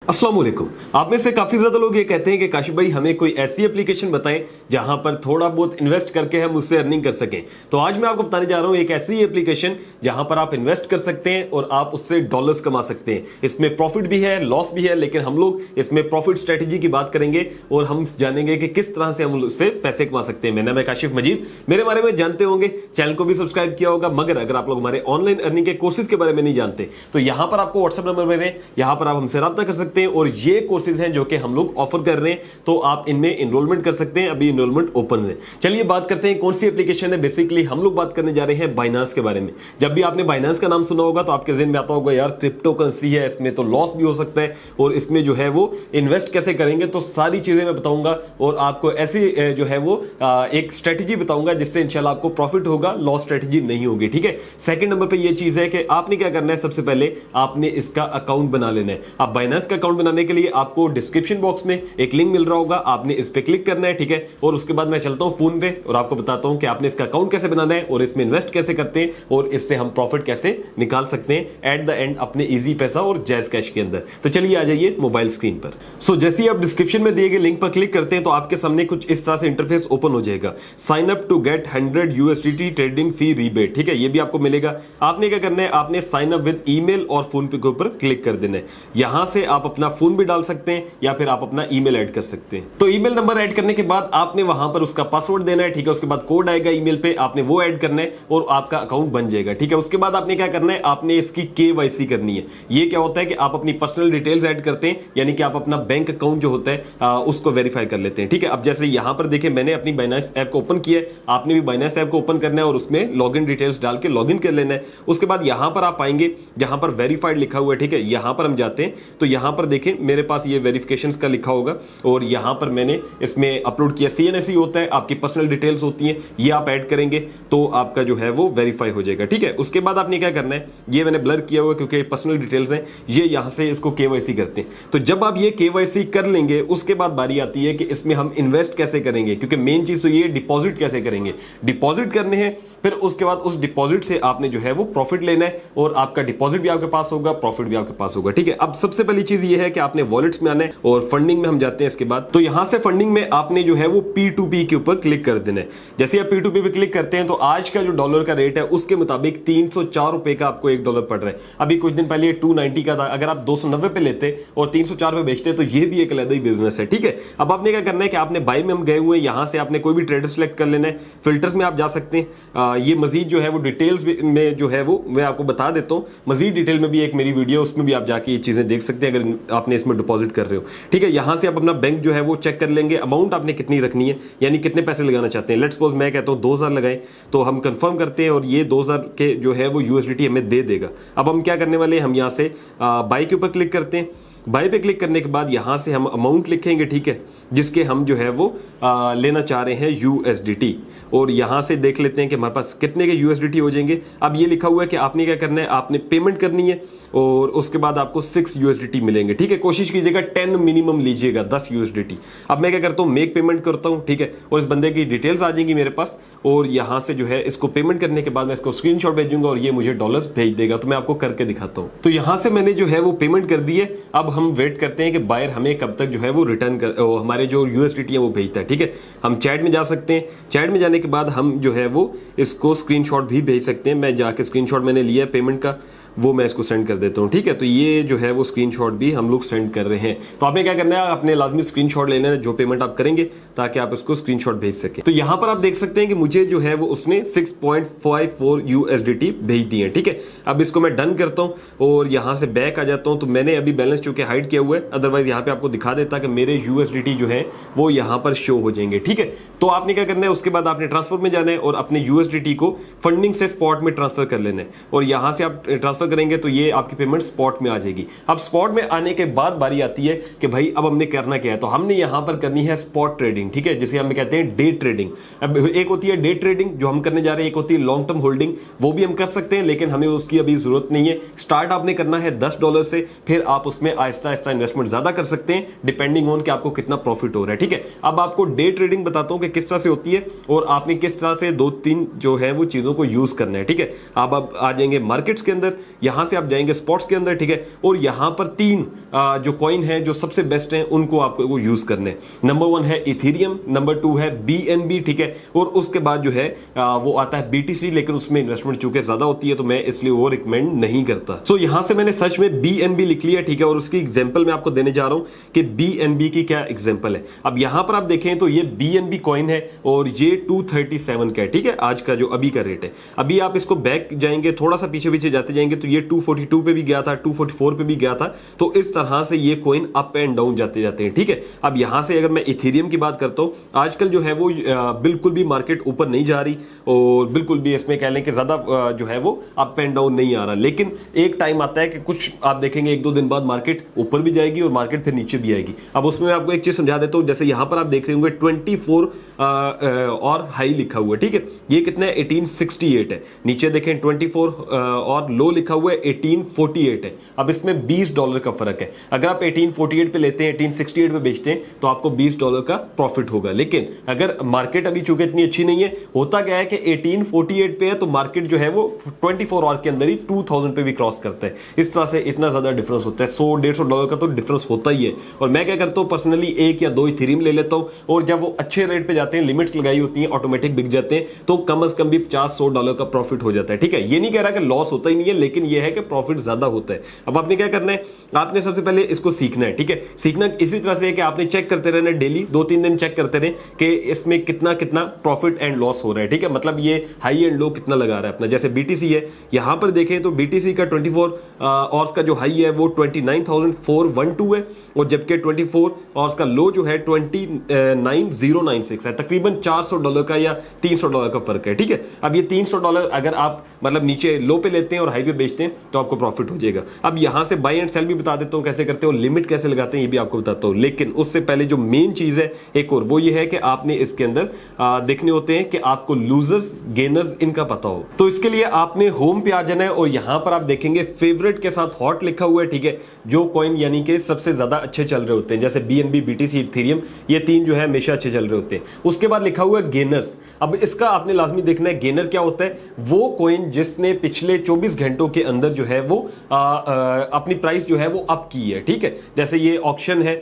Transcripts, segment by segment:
अस्सलाम वालेकुम। आप में से काफी ज्यादा लोग ये कहते हैं कि काशिफ भाई हमें कोई ऐसी एप्लीकेशन बताएं जहां पर थोड़ा बहुत इन्वेस्ट करके हम उससे अर्निंग कर सकें। तो आज मैं आपको बताने जा रहा हूं एक ऐसी एप्लीकेशन जहां पर आप इन्वेस्ट कर सकते हैं और आप उससे डॉलर्स कमा सकते हैं। इसमें प्रॉफिट भी है, लॉस भी है, लेकिन हम लोग इसमें प्रॉफिट स्ट्रेटेजी की बात करेंगे और हम जानेंगे कि किस तरह से हम उससे पैसे कमा सकते हैं। मेरा नाम है काशिफ मजीद, मेरे बारे में जानते होंगे, चैनल को भी सब्सक्राइब किया होगा। मगर अगर आप लोग हमारे ऑनलाइन अर्निंग के कोर्सेज के बारे में नहीं जानते तो यहां पर आपको व्हाट्सएप नंबर मिले, यहां पर आप हमसे राब्ता कर सकते हैं और ये कोर्सेज हैं जो कि हम लोग ऑफर कर रहे हैं, तो आप इनमें एनरोलमेंट कर सकते हैं। अभी एनरोलमेंट ओपन है। चलिए बात करते हैं कौन सी एप्लीकेशन है। बेसिकली हम लोग बात करने जा रहे हैं बाइनांस के बारे में। जब भी आपने बाइनांस का नाम सुना होगा तो आपके ज़हन में आता होगा यार क्रिप्टो करेंसी है, इसमें तो लॉस भी हो सकता है और इसमें जो है वो इन्वेस्ट कैसे करेंगे, तो सारी चीजें मैं बताऊंगा और आपको ऐसी जो है वो एक स्ट्रेटेजी बताऊंगा जिससे इंशाल्लाह आपको प्रॉफिट होगा, लॉस स्ट्रेटेजी नहीं होगी। ठीक है। सेकंड नंबर पे ये चीज है कि आपने क्या करना है, सबसे पहले आपने इसका अकाउंट बना लेना है। आप बाइनांस का अकाउंट बनाने के लिए आपको डिस्क्रिप्शन बॉक्स में एक लिंक मिल रहा होगा, आपने इस पे क्लिक करना है। ठीक है। और उसके बाद मैं चलता हूं फोन पे और आपको बताता हूं कि आपने इसका अकाउंट कैसे बनाना है और इसमें इन्वेस्ट कैसे करते हैं और इससे हम प्रॉफिट कैसे निकाल सकते हैं एट द एंड अपने इजी पैसा और जैज कैश के अंदर। तो चलिए आ जाइए मोबाइल स्क्रीन पर। सो जैसे ही आप डिस्क्रिप्शन में दिए गए लिंक पर क्लिक करते हैं तो आपके सामने कुछ इस तरह से इंटरफेस ओपन हो जाएगा। Sign up to get 100 USDT trading fee rebate. ठीक है, ये भी आपको मिलेगा। आपने क्या करना है, आपने साइन अप विद ईमेल और फोन पे के ऊपर क्लिक कर देना है। यहां से आप अपना फोन भी डाल सकते हैं या फिर आप अपना ईमेल ऐड कर सकते हैं। तो ईमेल नंबर ऐड करने के बाद आपने वहां पर उसका पासवर्ड देना है। ठीक है। उसके बाद कोड आएगा ईमेल पे, आपने वो ऐड करना है और आपका अकाउंट बन जाएगा। ठीक है। उसके बाद आपने क्या करना है, आपने इसकी KYC करनी है। ये क्या होता है कि आप अपनी पर्सनल डिटेल्स ऐड करते हैं, यानी कि आप अपना बैंक अकाउंट जो होता है उसको वेरीफाई कर लेते हैं। ठीक है। अब जैसे यहां पर देखिए मैंने अपनी बाइनांस ऐप को ओपन किया है, आपने भी बाइनांस ऐप को ओपन करना है और उसमें लॉगिन डिटेल्स डाल के लॉगिन कर लेना है। उसके बाद यहां पर आप आएंगे जहां पर वेरीफाइड लिखा हुआ है। ठीक है। यहां पर हम जाते हैं तो यहां पर देखें मेरे पास ये वेरिफिकेशन का लिखा होगा और यहां पर मैंने इसमें अपलोड किया। CNSE होता है, आपकी पर्सनल डिटेल्स होती हैं, ये आप ऐड करेंगे तो आपका जो है वो वेरीफाई हो जाएगा। ठीक है। उसके बाद आपने क्या करना है, ये मैंने ब्लर किया हुआ क्योंकि पर्सनल डिटेल्स हैं, ये यहां से इसको KYC करते हैं। तो जब आप ये KYC कर लेंगे उसके बाद बारी आती है कि इसमें हम इन्वेस्ट कैसे करेंगे, क्योंकि मेन चीज तो ये डिपॉजिट कैसे करेंगे। डिपॉजिट करने हैं, फिर उसके बाद उस डिपॉजिट से आपने जो है वो प्रॉफिट लेना है और आपका डिपॉजिट भी आपके पास होगा, प्रॉफिट भी आपके पास होगा। ठीक है। अब सबसे पहली चीज ये है कि आपने वॉलेट्स में आना है और फंडिंग में हम जाते हैं। इसके बाद तो यहां से फंडिंग में आपने जो है वो P2P के ऊपर क्लिक कर देना है। जैसे आप P2P पे क्लिक करते हैं तो आज का जो डॉलर का रेट है उसके मुताबिक 304 रुपए का आपको $1 पड़ रहा है। अभी कुछ दिन पहले 290 का था। अगर आप 290 पे लेते और 304 पे बेचते तो ये भी एक अलग ही बिजनेस है। ठीक है। अब आपने क्या करना है कि आपने बाय में हम गए हुए हैं, यहां से आपने कोई भी ट्रेडर सेलेक्ट कर लेना है। फिल्टर्स में आप जा सकते हैं। ये मजीद जो है वो डिटेल्स में जो है वो मैं आपको बता देता हूं। मजीद डिटेल में भी एक मेरी वीडियो, उसमें भी आप जाके ये चीजें देख सकते हैं अगर आपने इसमें डिपॉजिट कर रहे हो। ठीक है। यहां से आप अपना बैंक जो है वो चेक कर लेंगे, अमाउंट आपने कितनी रखनी है, यानी कितने पैसे लगाना चाहते हैं। लेट्स सपोज मैं कहता हूं 2000 लगाएं, तो हम कंफर्म करते हैं और ये 2000 के जो है वो USDT हमें दे देगा। अब हम क्या करने वाले हैं, हम यहां से बाय के ऊपर क्लिक करते हैं। बाय पे क्लिक करने के बाद यहां से हम अमाउंट लिखेंगे। ठीक है, जिसके हम जो है वो लेना चाह रहे हैं USDT और यहां से देख लेते हैं कि हमारे पास कितने के USDT हो जाएंगे। अब ये लिखा हुआ है कि आपने क्या करना है, आपने पेमेंट करनी है और उसके बाद आपको 6 USDT मिलेंगे। ठीक है। कोशिश कीजिएगा 10 मिनिमम लीजिएगा, 10 USDT। अब मैं क्या करता हूं, मेक पेमेंट करता हूं। ठीक है। और इस बंदे की डिटेल्स आ जाएंगी मेरे पास और यहां से जो है इसको पेमेंट करने के बाद मैं इसको स्क्रीनशॉट भेजूंगा और ये मुझे डॉलर्स भेज देगा। तो मैं आपको करके दिखाता हूं। तो यहां से मैंने जो है वो पेमेंट कर दी है। अब हम वेट करते हैं कि बायर हमें कब तक जो है वो रिटर्न कर हमारे जो USDT है वो भेजता है। ठीक है। हम चैट में जा सकते हैं। चैट में जाने के बाद हम जो है वो इसको स्क्रीनशॉट भी भेज सकते हैं। मैं जाके स्क्रीनशॉट मैंने लिया है पेमेंट का, वो मैं इसको सेंड कर देता हूं। ठीक है। तो ये जो है वो स्क्रीनशॉट भी हम लोग सेंड कर रहे हैं। तो आपने क्या करना है, अपने लाजमी स्क्रीनशॉट लेना है जो पेमेंट आप करेंगे ताकि आप उसको स्क्रीनशॉट भेज सकें। तो यहां पर आप देख सकते हैं कि मुझे जो है वो उसने 6.54 USDT भेज दिए हैं। ठीक है। अब इसको मैं डन करता हूं और यहां से बैक आ जाता हूं। तो मैंने अभी बैलेंस चूंकि हाइड किया हुआ है, अदरवाइज यहां पे आपको दिखा देता कि मेरे USDT जो है वो यहां पर शो हो जाएंगे। ठीक है। तो आपने क्या करना है, उसके बाद आपने ट्रांसफर में जाना है और अपने USDT को फंडिंग से स्पॉट में ट्रांसफर कर लेना है और यहां से आप ट्रांसफर करेंगे तो ये आपकी पेमेंट स्पॉट में आ जाएगी। अब स्पॉट में आने के बाद बारी आती है कि भाई अब हमने करना क्या है। तो हमने यहां पर करनी है स्पॉट ट्रेडिंग। ठीक है। जिसे हम कहते हैं डे ट्रेडिंग। अब एक होती है डे ट्रेडिंग जो हम करने जा रहे हैं, एक होती है लॉन्ग टर्म होल्डिंग, वो भी हम कर सकते हैं लेकिन हमें उसकी अभी जरूरत नहीं है। स्टार्ट आपने करना है $10 से, फिर आप उसमें आहिस्ता आहिस्ता इन्वेस्टमेंट ज्यादा कर सकते हैं डिपेंडिंग ऑन कि आपको कितना प्रॉफिट हो रहा है। ठीक है। अब आपको डे ट्रेडिंग बताता हूं कि किस तरह से होती है और आपने किस तरह से 2-3 जो है वो चीजों को यूज करना है। ठीक है। अब आ जाएंगे मार्केट्स के अंदर। यहां से आप जाएंगे स्पॉट्स के अंदर, ठीक है, और यहां पर तीन जो कॉइन है जो सबसे बेस्ट हैं उनको आपको यूज करने। नंबर 1 है इथेरियम, नंबर 2 है BNB, ठीक है, और उसके बाद जो है वो आता है BTC, लेकिन उसमें इन्वेस्टमेंट चूंकि ज्यादा होती है तो मैं इसलिए वो रिकमेंड नहीं करता। सो यहां से मैंने सच में BNB लिख लिया, ठीक है, और उसकी एग्जांपल मैं आपको देने जा रहा हूं कि BNB की क्या एग्जांपल है। अब यहां पर आप देखें तो ये BNB कॉइन है और ये 237 का है, ठीक है, आज का जो अभी का रेट है। अभी आप इसको बैक जाएंगे, थोड़ा सा पीछे पीछे जाते जाएंगे तो ये 242 पे भी गया था, 244 पे भी गया था। तो इस तरह से ये कॉइन अप एंड डाउन जाते जाते हैं, ठीक है। अब यहां से अगर मैं इथेरियम की बात करता हूं, आजकल जो है वो बिल्कुल भी मार्केट ऊपर नहीं जा रही और बिल्कुल भी इसमें कह लें कि ज्यादा जो है वो अप एंड डाउन नहीं आ रहा, लेकिन एक टाइम आता है कि कुछ आप देखेंगे 1-2 दिन बाद मार्केट ऊपर भी जाएगी और मार्केट फिर नीचे भी आएगी। अब उसमें मैं आपको एक चीज समझा देता हूं, जैसे यहां पर आप देख रहे होंगे 24 और हाई लिखा हुआ है, ठीक है, ये कितना है 1868 है। नीचे देखें 24 और लो लिखा हुआ है 1848 है। अब इसमें $20 का फर्क है। अगर आप 1848 पे लेते हैं, 1868 पे बेचते हैं तो आपको $20 का प्रॉफिट होगा। लेकिन अगर मार्केट अभी चूंकि इतनी अच्छी नहीं है, होता क्या है कि 1848 पे है तो मार्केट जो है वो 24 आवर के अंदर ही 2000 पे भी क्रॉस करता है। इस तरह से इतना ज्यादा डिफरेंस होता है, $100-150 का तो डिफरेंस होता ही है। और मैं क्या करता हूं पर्सनली, 1 या 2 इथेरियम ले लेता हूं और जब वो अच्छे रेट पे जाते हैं, लिमिट्स लगाई होती हैं, ऑटोमेटिक बिक जाते हैं, तो कम से कम भी $50-100 का प्रॉफिट हो जाता है, ठीक है। ये नहीं कह रहा कि लॉस होता ही नहीं है, लेकिन ये है कि प्रॉफिट ज्यादा होता है। अब आपने क्या करना है, आपने सबसे पहले इसको सीखना है, ठीक है। सीखना इसी तरह से है कि आपने चेक करते रहना डेली, 2-3 दिन चेक करते रहे कि इसमें कितना कितना प्रॉफिट एंड लॉस हो रहा है, ठीक है, मतलब ये हाई एंड लो कितना लगा रहा है अपना। जैसे BTC है, यहां पर देखें तो BTC का 24 आवर्स का जो हाई है वो 29,412 है और जबकि 24 आवर्स का लो जो है 29,096 है। तकरीबन $400 का या $300 का फर्क है, ठीक है। अब ये $300 अगर आप मतलब नीचे लो पे लेते हैं और हाई पे बेचते हैं तो आपको प्रॉफिट हो जाएगा। अब यहां से बाय एंड सेल भी बता देता हूं कैसे करते हो, लिमिट कैसे लगाते हैं ये भी आपको बताता हूं, लेकिन उससे पहले जो मेन चीज है एक और, वो ये है कि आपने इसके अंदर देखने होते हैं कि आपको लूजर्स गेनर्स इनका पता हो। तो इसके लिए आपने होम पे आ जाना है और यहां पर आप देखेंगे फेवरेट के साथ हॉट लिखा हुआ है, ठीक है, जो कॉइन यानी कि सबसे ज्यादा अच्छे चल रहे होते हैं, जैसे BNB, BTC, इथेरियम, ये तीन जो है हमेशा अच्छे चल रहे होते हैं। उसके बाद लिखा हुआ है गेनर्स। अब इसका आपने लाजमी देखना है, गेनर क्या होता है, वो कॉइन जिसने पिछले 24 घंटों के अंदर जो है वो अपनी प्राइस जो है वो अप की है, ठीक है। जैसे ये ऑक्शन है,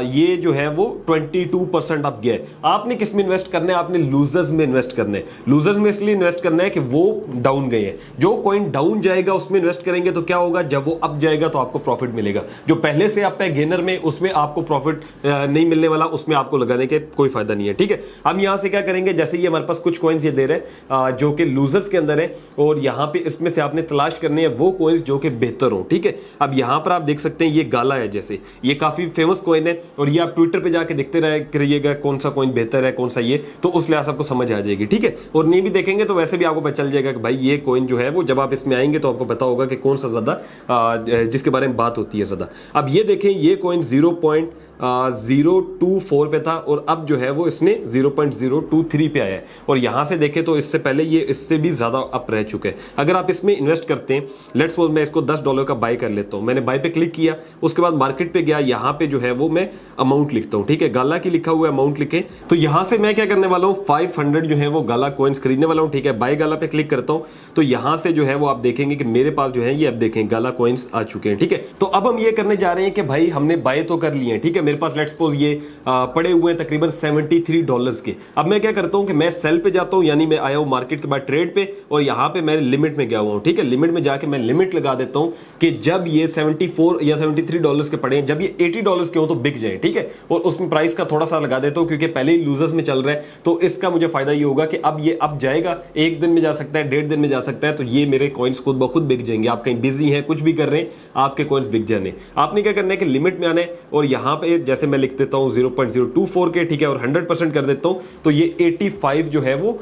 ये जो है वो 22% अप गया है। आपने किस में इन्वेस्ट करना है, आपने लूजर्स में इन्वेस्ट करना है। लूजर्स में इसलिए इन्वेस्ट करना है कि वो डाउन गए हैं। जो कॉइन डाउन जाएगा उसमें इन्वेस्ट करेंगे तो क्या होगा, जब वो अप जाएगा तो आपको प्रॉफिट मिलेगा। जो पहले से अप है गेनर में, उसमें आपको प्रॉफिट नहीं मिलने वाला, उसमें आपको लगाने के कोई फायदा नहीं है, ठीक है। हम यहां से क्या करेंगे, जैसे ये हमारे पास कुछ कॉइन्स ये दे रहे हैं जो कि लूजर्स के अंदर है और यहां पे इसमें से आपने तलाश करनी है वो कॉइन्स जो कि बेहतर हो, ठीक है। अब यहां पर आप देख सकते हैं ये गाला है, जैसे ये काफी फेमस कॉइन है और ये आप ट्विटर पे जाके देखते रहिएगा कौन सा कॉइन बेहतर है, कौन सा ये, तो उस लिहाज आपको समझ आ जाएगी, ठीक है। और नहीं भी देखेंगे तो वैसे भी आपको पता चल जाएगा कि भाई ये कॉइन जो है वो, जब आप इसमें आएंगे तो आपको पता होगा कि कौन सा ज्यादा जिसके बारे में बात होती है ज्यादा। अब ये देखें, ये कॉइन 0.024 पे था और अब जो है वो इसने 0.023 पे आया है। और यहां से देखें तो इससे पहले ये इससे भी ज्यादा अप रह चुके हैं। अगर आप इसमें इन्वेस्ट करते हैं, लेट्स सपोज मैं इसको $10 का बाय कर लेता हूं, मैंने बाय पे क्लिक किया, उसके बाद मार्केट पे गया, यहां पे जो है वो मैं अमाउंट लिखता हूं, ठीक है, गाला की लिखा हुआ अमाउंट लिखे, तो यहां से मैं क्या करने वाला हूं, 500 जो है वो गाला कॉइन्स खरीदने वाला हूं, ठीक है। बाय गाला पे क्लिक करता हूं तो यहां से जो है वो आप देखेंगे कि मेरे पास जो है ये अब देखें गाला कॉइन्स आ चुके हैं, ठीक है। तो अब हम ये करने जा रहे हैं कि भाई हमने बाय तो कर लिए हैं, ठीक है, मेरे पास लेट्स सपोज ये पड़े हुए हैं तकरीबन $73 के। अब मैं क्या करता हूं कि मैं सेल पे जाता हूं, यानी मैं आया हूं मार्केट के बाद ट्रेड पे और यहां पे मैं लिमिट में गया हुआ हूं, ठीक है। लिमिट में जाके मैं लिमिट लगा देता हूं कि जब ये 74 या $73 के पड़े, जब ये $80 के हो तो बिक जाए, ठीक है। और उसमें प्राइस का थोड़ा सा लगा देता हूं क्योंकि पहले ही लूजर्स में चल रहा है, तो इसका मुझे फायदा ये होगा कि अब ये अब जाएगा, 1 दिन में जा सकता है, 1.5 दिन में जा सकता है, तो ये मेरे कॉइन्स खुद ब खुद बिक जाएंगे। आप कहीं बिजी हैं, कुछ भी कर रहे हैं, आपके कॉइन्स बिक जाने। आपने क्या करना है कि लिमिट में आना है और यहां पे जैसे मैं लिख देता हूं 0.024 के, ठीक है, और 100% कर देता हूं तो ये 85 जो है वो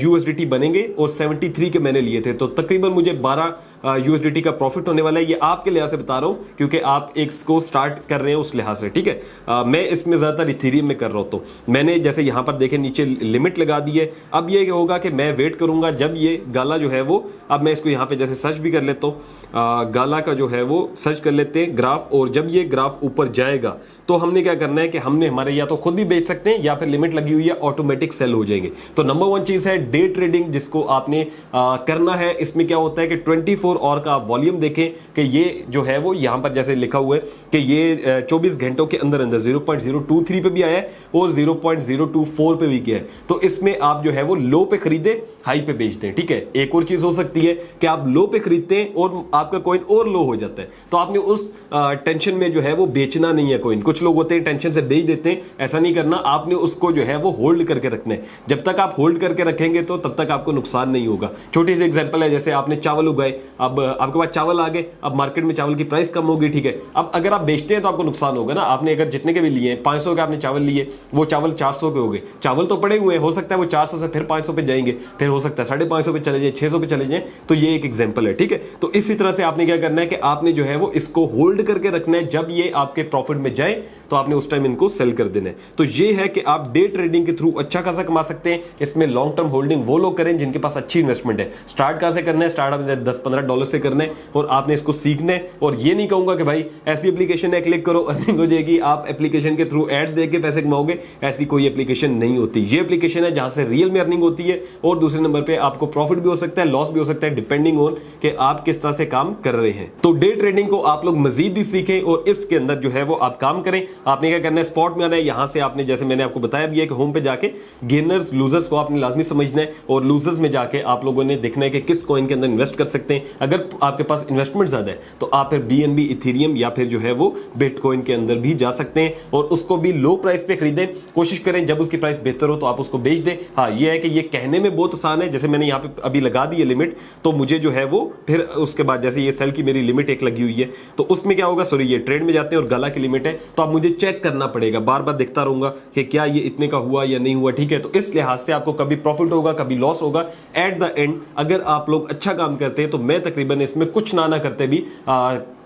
USDT बनेंगे और 73 के मैंने लिए थे, तो तकरीबन मुझे 12 USDT का प्रॉफिट होने वाला है। ये आपके लिहाज से बता रहा हूं क्योंकि आप एक को स्टार्ट कर रहे हैं उस लिहाज से, ठीक है। मैं इसमें ज्यादातर इथेरियम में कर रहा हूं, तो मैंने जैसे यहां पर देखें नीचे लिमिट लगा दी है। अब ये होगा कि मैं वेट करूंगा जब ये गाला जो है वो अब मैं इसको यहाँ पे जैसे सर्च भी कर लेता हूँ, गाला का जो है वो सर्च कर लेते हैं ग्राफ, और जब ये ग्राफ ऊपर जाएगा तो हमने क्या करना है कि हमने हमारे या तो खुद भी बेच सकते हैं या फिर लिमिट लगी हुई है ऑटोमेटिक सेल हो जाएंगे। तो नंबर 1 चीज है डे ट्रेडिंग, जिसको आपने करना है। इसमें क्या होता है कि 24 आवर का आप वॉल्यूम देखें कि ये जो है वो यहां पर जैसे लिखा हुआ है कि ये 24 घंटों के अंदर अंदर 0.023 पे भी आया है और 0.024 पे भी गया है। तो इसमें आप जो है वो लो पे खरीदे, हाई पे बेच दें। ठीक है, एक और चीज हो सकती है कि आप लो पे खरीदते हैं और आपका कॉइन और लो हो जाता है, तो आपने उस टेंशन में जो है वो बेचना नहीं है कॉइन। कुछ लोग होते हैं टेंशन से बेच देते हैं, ऐसा नहीं करना, आपने उसको जो है वो होल्ड करके रखना है। जब तक आप होल्ड करके रखेंगे तो तब तक आपको नुकसान नहीं होगा। छोटी सी एग्जांपल है, जैसे आपने चावल उगाए, अब आपके पास चावल आ गए, अब मार्केट में चावल की प्राइस कम होगी। ठीक है, अब अगर आप बेचते हैं तो आपको नुकसान होगा ना। आपने अगर जितने के भी लिए 500 के आपने चावल लिए, वो चावल 400 के हो गए, चावल तो पड़े हुए हैं, हो सकता है वो 400 से फिर 500 पे जाएंगे, फिर हो सकता है 550 पे चले जाए, 600 पे चले जाए। तो ये एक एग्जांपल है। ठीक है, तो इसी तरह से आपने क्या करना है कि आपने जो है वो इसको होल्ड करके रखना है। जब ये आपके प्रॉफिट में जाए तो आपने उस टाइम इनको सेल कर देना है। तो ये है कि आप डे ट्रेडिंग के थ्रू अच्छा खासा कमा सकते हैं। इसमें लॉन्ग टर्म होल्डिंग वो लोग करें जिनके पास अच्छी इन्वेस्टमेंट है। स्टार्ट कहां से करना है? स्टार्ट आपने $10-15 से करना है और आपने इसको सीखना है। और ये नहीं कहूंगा कि भाई ऐसी एप्लीकेशन है क्लिक करो अर्निंग हो जाएगी, आप एप्लीकेशन के थ्रू एड्स देके पैसे कमाओगे, ऐसी कोई एप्लीकेशन नहीं होती। ये एप्लीकेशन है जहां से रियल में अर्निंग होती है और दूसरे नंबर पे आपको प्रॉफिट भी हो सकता है, लॉस भी हो सकता है, डिपेंडिंग ऑन कि आप किस तरह से काम कर रहे हैं। तो डे ट्रेडिंग को आप लोग मजीद भी सीखें और इसके अंदर जो है वो आप काम करें। आपने क्या करना है? स्पॉट में आना है। यहां से आपने जैसे मैंने आपको बताया भी है कि होम पे जाके गेनर्स लूजर्स को आपने लाजमी समझना है और लूजर्स में जाके आप लोगों ने देखना है कि किस कॉइन के अंदर इन्वेस्ट कर सकते हैं। अगर आपके पास इन्वेस्टमेंट ज्यादा है तो आप फिर BNB, इथेरियम या फिर जो है वो बिटकॉइन के अंदर भी जा सकते हैं और उसको भी लो प्राइस पे खरीदें। कोशिश करें जब उसकी प्राइस बेहतर हो तो आप उसको बेच दें। हाँ, ये है कि ये कहने में बहुत आसान है, जैसे मैंने यहाँ पे अभी लगा दी है लिमिट, तो मुझे जो है वो फिर उसके बाद जैसे ये सेल की मेरी लिमिट एक लगी हुई है तो उसमें क्या होगा, सॉरी ये ट्रेड में जाते हैं और गला की लिमिट है तो अब मुझे चेक करना पड़ेगा, बार बार देखता रहूंगा कि क्या ये इतने का हुआ या नहीं हुआ। ठीक है, तो इस लिहाज से आपको कभी प्रॉफिट होगा कभी लॉस होगा। एट द एंड अगर आप लोग अच्छा काम करते हैं तो मैं तकरीबन इसमें कुछ ना करते भी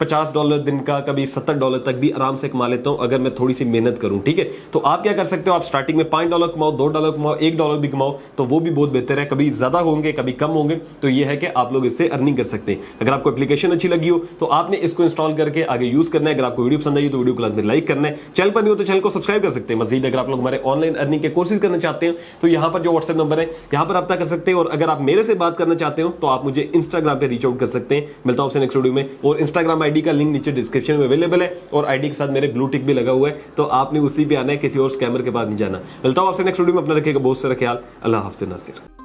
$50 दिन का, कभी $70 तक भी आराम से कमा लेता हूं अगर मैं थोड़ी सी मेहनत करूं। ठीक है, तो आप क्या कर सकते हो, आप स्टार्टिंग में $5 कमाओ, $2 कमाओ, $1 भी कमाओ तो वो भी बहुत बेहतर है। कभी ज्यादा होंगे कभी कम होंगे, तो ये है कि आप लोग इससे अर्निंग कर सकते हैं। अगर आपको एप्लीकेशन अच्छी लगी हो तो आपने इसको इंस्टॉल करके आगे यूज करना है। अगर आपको वीडियो पसंद आई तो वीडियो को लाजमी लाइक करना है। चैनल पर नहीं हो तो चैनल को सब्सक्राइब कर सकते हैं। मजीद अगर आप लोग हमारे ऑनलाइन अर्निंग के कोर्सेज करना चाहते हैं तो यहां पर जो व्हाट्सएप नंबर है यहां पर रब्ता कर सकते हैं। और अगर आप मेरे से बात करना चाहते हो तो आप मुझे इंस्टाग्राम पे रीच आउट कर सकते हैं। मिलता हूं आपसे नेक्स्ट वीडियो में। और इंस्टाग्राम आईडी का लिंक नीचे डिस्क्रिप्शन में अवेलेबल है और आईडी के साथ मेरे ब्लू टिक भी लगा हुआ है, तो आपने उसी पे आना है, किसी और स्कैमर के पास नहीं जाना। मिलता हूं आपसे नेक्स्ट वीडियो में। अपना रखिएगा बहुत सारा ख्याल। अल्लाह हाफ़िज़ नासिर।